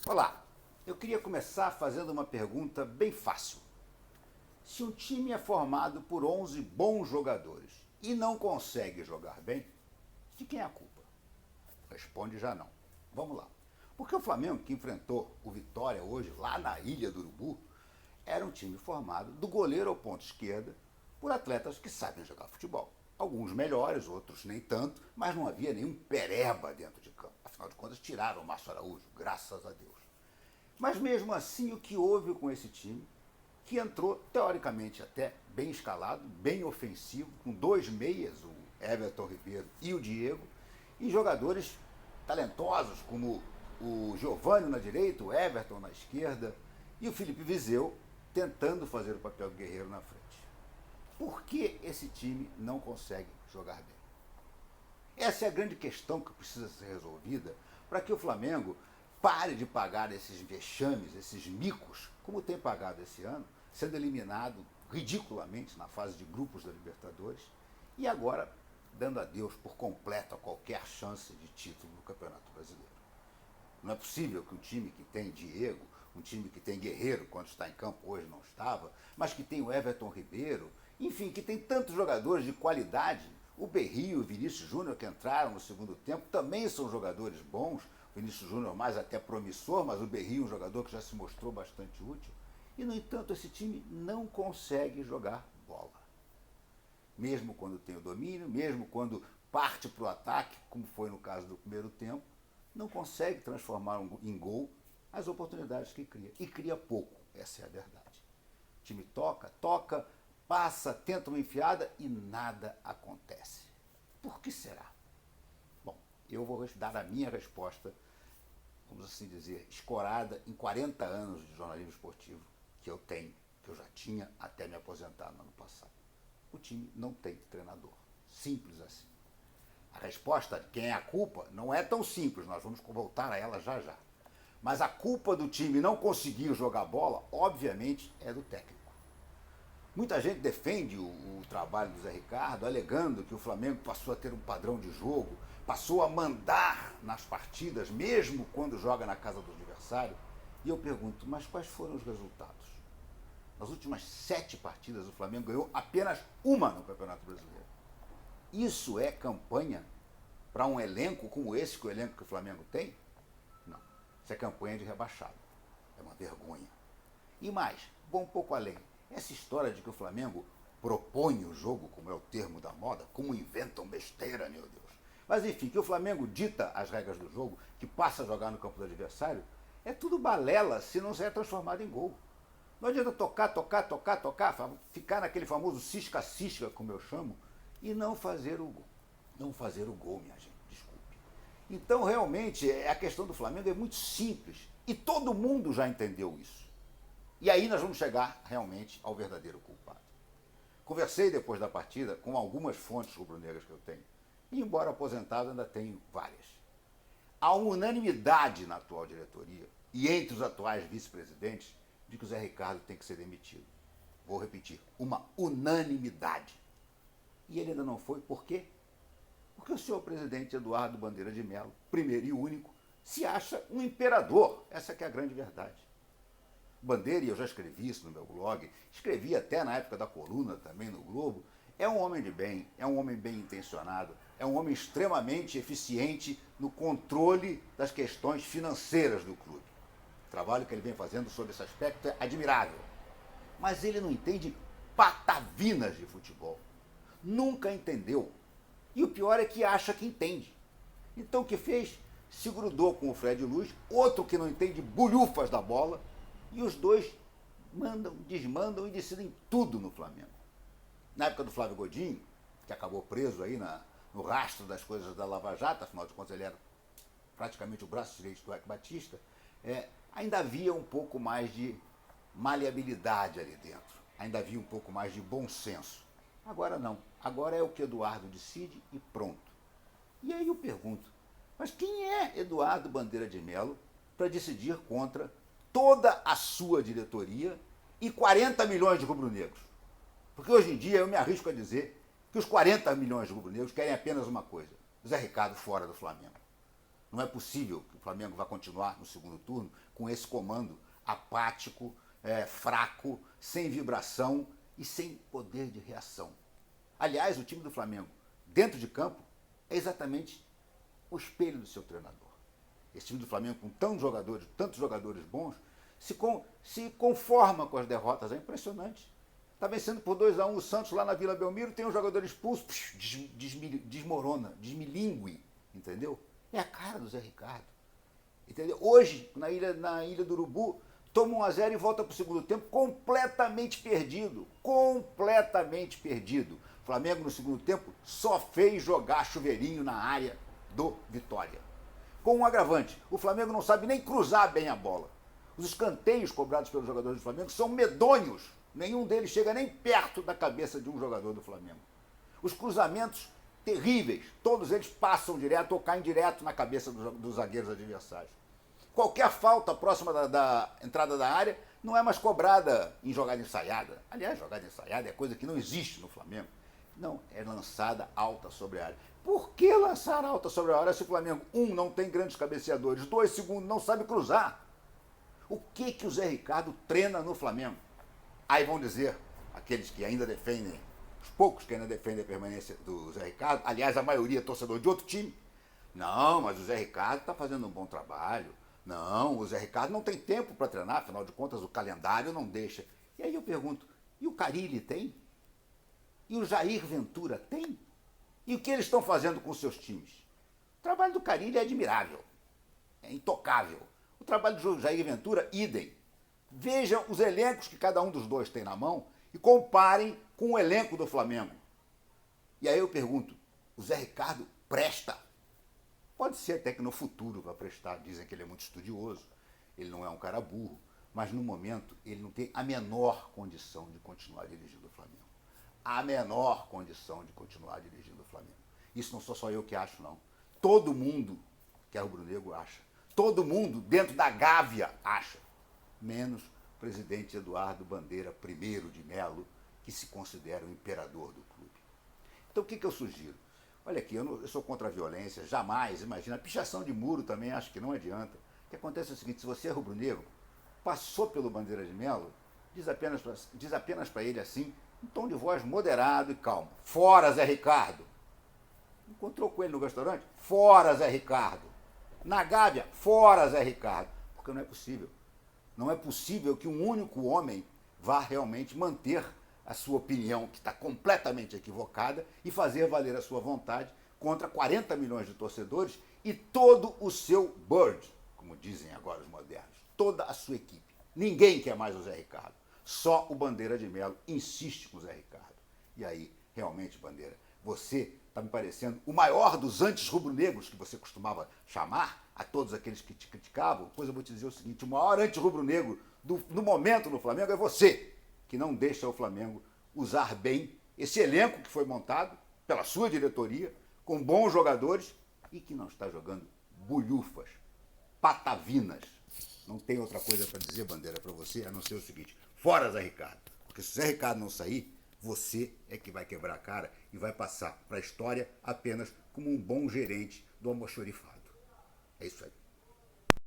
Olá, eu queria começar fazendo uma pergunta bem fácil. Se um time é formado por 11 bons jogadores e não consegue jogar bem, de quem é a culpa? Responde já não. Vamos lá. Porque o Flamengo, que enfrentou o Vitória hoje, lá na Ilha do Urubu, era um time formado do goleiro ao ponto esquerda por atletas que sabem jogar futebol. Alguns melhores, outros nem tanto, mas não havia nenhum pereba dentro de campo. Afinal de contas, tiraram o Márcio Araújo, graças a Deus. Mas mesmo assim, o que houve com esse time, que entrou teoricamente até bem escalado, bem ofensivo, com dois meias, o Everton Ribeiro e o Diego, e jogadores talentosos como o Giovani na direita, o Everton na esquerda e o Felipe Viseu tentando fazer o papel do guerreiro na frente. Por que esse time não consegue jogar bem? Essa é a grande questão que precisa ser resolvida para que o Flamengo pare de pagar esses vexames, esses micos, como tem pagado esse ano, sendo eliminado ridiculamente na fase de grupos da Libertadores e agora dando adeus por completo a qualquer chance de título no Campeonato Brasileiro. Não é possível que um time que tem Diego, um time que tem Guerreiro, quando está em campo hoje não estava, mas que tem o Everton Ribeiro, enfim, que tem tantos jogadores de qualidade, o Berrio e o Vinícius Júnior que entraram no segundo tempo também são jogadores bons, o Vinícius Júnior mais até promissor, mas o Berrio um jogador que já se mostrou bastante útil. E, no entanto, esse time não consegue jogar bola. Mesmo quando tem o domínio, mesmo quando parte para o ataque, como foi no caso do primeiro tempo, não consegue transformar em gol as oportunidades que cria. E cria pouco, essa é a verdade. O time toca, passa, tenta uma enfiada e nada acontece. Por que será? Bom, eu vou dar a minha resposta, vamos assim dizer, escorada em 40 anos de jornalismo esportivo que eu tenho, que eu já tinha até me aposentar no ano passado. O time não tem treinador. Simples assim. A resposta de quem é a culpa não é tão simples, nós vamos voltar a ela já já. Mas a culpa do time não conseguir jogar bola, obviamente, é do técnico. Muita gente defende o trabalho do Zé Ricardo, alegando que o Flamengo passou a ter um padrão de jogo, passou a mandar nas partidas, mesmo quando joga na casa do adversário. E eu pergunto, mas quais foram os resultados? Nas últimas 7 partidas, o Flamengo ganhou apenas uma no Campeonato Brasileiro. Isso é campanha para um elenco como esse, que o elenco que o Flamengo tem? Não. Isso é campanha de rebaixado. É uma vergonha. E mais, vou um pouco além. Essa história de que o Flamengo propõe o jogo, como é o termo da moda, como inventam besteira, meu Deus. Mas enfim, que o Flamengo dita as regras do jogo, que passa a jogar no campo do adversário, é tudo balela se não é transformado em gol. Não adianta tocar, ficar naquele famoso cisca-cisca, como eu chamo, e não fazer o gol. Não fazer o gol, minha gente, desculpe. Então, realmente, a questão do Flamengo é muito simples. E todo mundo já entendeu isso. E aí nós vamos chegar realmente ao verdadeiro culpado. Conversei depois da partida com algumas fontes rubro-negras que eu tenho. E, embora aposentado, ainda tenho várias. Há uma unanimidade na atual diretoria e entre os atuais vice-presidentes de que o Zé Ricardo tem que ser demitido. Vou repetir, uma unanimidade. E ele ainda não foi, por quê? Porque o senhor presidente Eduardo Bandeira de Mello, primeiro e único, se acha um imperador. Essa que é a grande verdade. Bandeira, e eu já escrevi isso no meu blog, escrevi até na época da coluna também no Globo, é um homem de bem, é um homem bem intencionado, é um homem extremamente eficiente no controle das questões financeiras do clube. O trabalho que ele vem fazendo sobre esse aspecto é admirável. Mas ele não entende patavinas de futebol. Nunca entendeu. E o pior é que acha que entende. Então o que fez? Se grudou com o Fred Luz, outro que não entende bulhufas da bola, e os dois mandam, desmandam e decidem tudo no Flamengo. Na época do Flávio Godinho, que acabou preso aí no rastro das coisas da Lava Jato, afinal de contas ele era praticamente o braço direito do Eike Batista, ainda havia um pouco mais de maleabilidade ali dentro, ainda havia um pouco mais de bom senso. Agora não, agora é o que Eduardo decide e pronto. E aí eu pergunto, mas quem é Eduardo Bandeira de Mello para decidir contra toda a sua diretoria e 40 milhões de rubro-negros? Porque hoje em dia eu me arrisco a dizer que os 40 milhões de rubro-negros querem apenas uma coisa, Zé Ricardo fora do Flamengo. Não é possível que o Flamengo vá continuar no segundo turno com esse comando apático, fraco, sem vibração e sem poder de reação. Aliás, o time do Flamengo, dentro de campo, é exatamente o espelho do seu treinador. Esse time do Flamengo, com tantos jogadores bons, se conforma com as derrotas. É impressionante. Está vencendo por 2-1 o Santos lá na Vila Belmiro, tem um jogador expulso, desmorona, desmilingue, entendeu? É a cara do Zé Ricardo. Entendeu? Hoje, na ilha do Urubu, toma 1-0 e volta para o segundo tempo completamente perdido. Completamente perdido. O Flamengo, no segundo tempo, só fez jogar chuveirinho na área do Vitória. Com um agravante, o Flamengo não sabe nem cruzar bem a bola. Os escanteios cobrados pelos jogadores do Flamengo são medonhos. Nenhum deles chega nem perto da cabeça de um jogador do Flamengo. Os cruzamentos terríveis, todos eles passam direto ou caem direto na cabeça dos zagueiros adversários. Qualquer falta próxima da entrada da área não é mais cobrada em jogada ensaiada. Aliás, jogada ensaiada é coisa que não existe no Flamengo. Não, é lançada alta sobre a área. Por que lançar alta sobre a área se o Flamengo, não tem grandes cabeceadores, segundo, não sabe cruzar? O que o Zé Ricardo treina no Flamengo? Aí vão dizer, aqueles que ainda defendem, os poucos que ainda defendem a permanência do Zé Ricardo, aliás, a maioria é torcedor de outro time. Não, mas o Zé Ricardo está fazendo um bom trabalho. Não, o Zé Ricardo não tem tempo para treinar, afinal de contas o calendário não deixa. E aí eu pergunto, e o Carille tem? E o Jair Ventura tem? E o que eles estão fazendo com seus times? O trabalho do Carille é admirável, é intocável. O trabalho do Jair Ventura, idem. Vejam os elencos que cada um dos dois tem na mão e comparem com o elenco do Flamengo. E aí eu pergunto, o Zé Ricardo presta? Pode ser até que no futuro vai prestar, dizem que ele é muito estudioso, ele não é um cara burro, mas no momento ele não tem a menor condição de continuar dirigindo o Flamengo. A menor condição de continuar dirigindo o Flamengo. Isso não sou só eu que acho, não. Todo mundo que é rubro-negro acha. Todo mundo dentro da Gávea acha. Menos o presidente Eduardo Bandeira I de Melo, que se considera o imperador do clube. Então o que eu sugiro? Olha aqui, eu sou contra a violência, jamais, imagina, a pichação de muro também acho que não adianta. O que acontece é o seguinte, se você é rubro-negro, passou pelo Bandeira de Melo, diz apenas para ele assim, um tom de voz moderado e calmo. Fora, Zé Ricardo! Encontrou com ele no restaurante? Fora, Zé Ricardo! Na Gávea? Fora, Zé Ricardo! Porque não é possível. Não é possível que um único homem vá realmente manter a sua opinião, que está completamente equivocada, e fazer valer a sua vontade contra 40 milhões de torcedores e todo o seu board, como dizem agora os modernos, toda a sua equipe. Ninguém quer mais o Zé Ricardo. Só o Bandeira de Melo insiste com o Zé Ricardo. E aí, realmente, Bandeira, você está me parecendo o maior dos anti-rubro-negros que você costumava chamar a todos aqueles que te criticavam. Pois eu vou te dizer o seguinte, o maior anti-rubro-negro no momento no Flamengo é você, que não deixa o Flamengo usar bem esse elenco que foi montado pela sua diretoria, com bons jogadores e que não está jogando bulhufas, patavinas. Não tem outra coisa para dizer, Bandeira, para você, a não ser o seguinte, fora Zé Ricardo. Porque se o Zé Ricardo não sair, você é que vai quebrar a cara e vai passar para a história apenas como um bom gerente do almoxorifado. É isso aí.